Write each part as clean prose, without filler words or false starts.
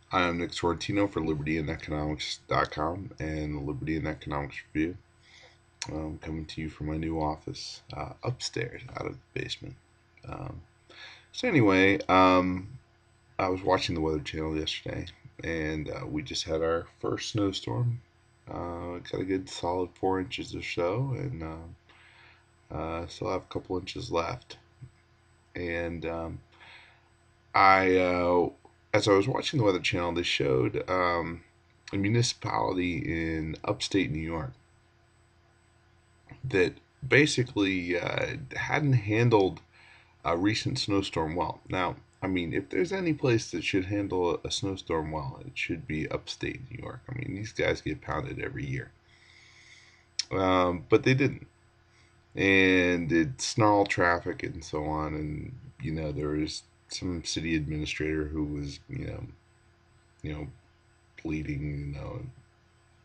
I'm Nick Sorrentino for libertyandeconomics.com and the Liberty and Economics Review. Coming to you from my new office upstairs out of the basement. Um, so anyway, I was watching the Weather Channel yesterday, and we just had our first snowstorm. Got a good solid 4 inches or so, and still have a couple inches left. And I as I was watching the Weather Channel, they showed a municipality in upstate New York that basically hadn't handled a recent snowstorm well. Now, I mean, if there's any place that should handle a snowstorm well, it should be upstate New York. I mean, these guys get pounded every year. But they didn't. And it snarled traffic and so on. And, there was some city administrator who was, pleading,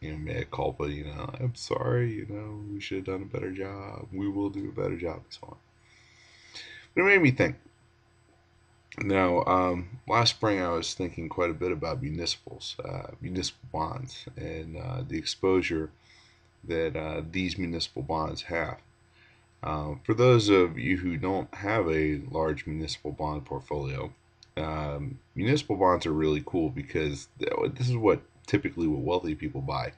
mea culpa, I'm sorry, we should have done a better job. We will do a better job, and so on. But it made me think. Now, last spring I was thinking quite a bit about municipal bonds, and the exposure that these municipal bonds have. For those of you who don't have a large municipal bond portfolio, municipal bonds are really cool because this is typically what wealthy people buy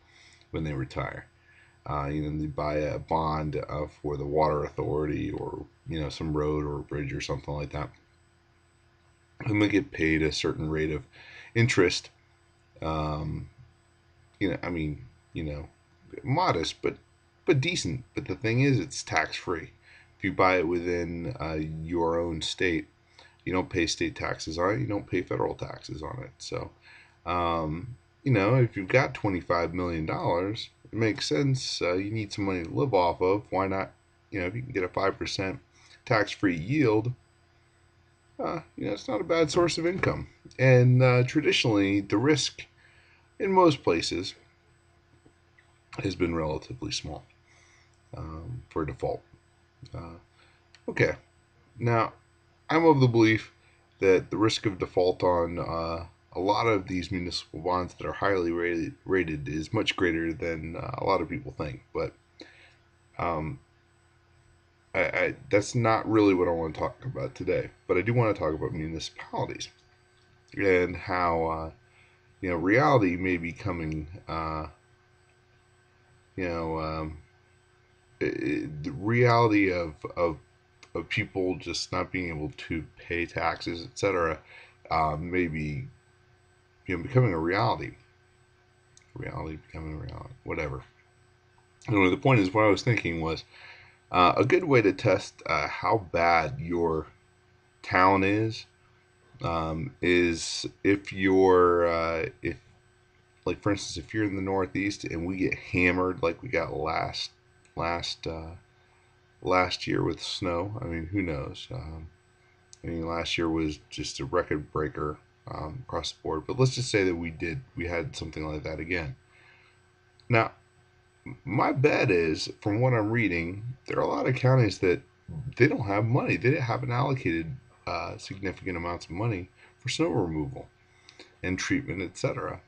when they retire. They buy a bond for the water authority, or some road or a bridge or something like that, and they get paid a certain rate of interest. Um, I mean, modest but decent. But the thing is, it's tax free. If you buy it within your own state, you don't pay state taxes on it. You don't pay federal taxes on it. So, if you've got $25 million, it makes sense. You need some money to live off of. Why not? If you can get a 5% tax-free yield, it's not a bad source of income. And traditionally, the risk in most places has been relatively small for default. Uh, okay, now I'm of the belief that the risk of default on a lot of these municipal bonds that are highly rated is much greater than a lot of people think. But um, that's not really what I want to talk about today. But I do want to talk about municipalities and how reality may be coming. You know, the reality of people just not being able to pay taxes, etc., may be becoming a reality. Reality becoming a reality. Whatever. Anyway, the point is, what I was thinking was a good way to test how bad your town is if like for instance, if you're in the Northeast and we get hammered like we got last last year with snow. I mean, who knows? I mean, last year was just a record breaker across the board. But let's just say that we had something like that again. Now, my bet is, from what I'm reading, there are a lot of counties that they don't have money. They haven't allocated significant amounts of money for snow removal and treatment, etc.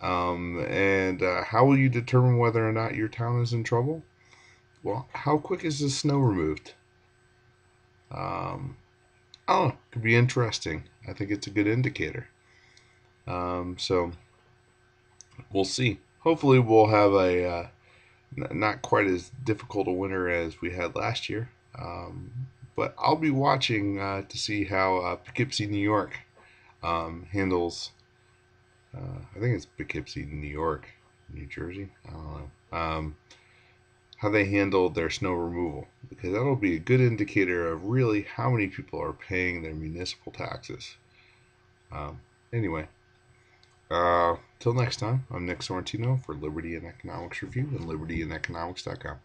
And how will you determine whether or not your town is in trouble? Well, how quick is the snow removed? Um, oh, could be interesting. I think it's a good indicator. So we'll see. Hopefully, we'll have a not quite as difficult a winter as we had last year. But I'll be watching to see how Poughkeepsie, New York handles. I think it's Poughkeepsie, New York, New Jersey. I don't know. How they handle their snow removal, because that'll be a good indicator of really how many people are paying their municipal taxes. Anyway, till next time, I'm Nick Sorrentino for Liberty and Economics Review and libertyandeconomics.com.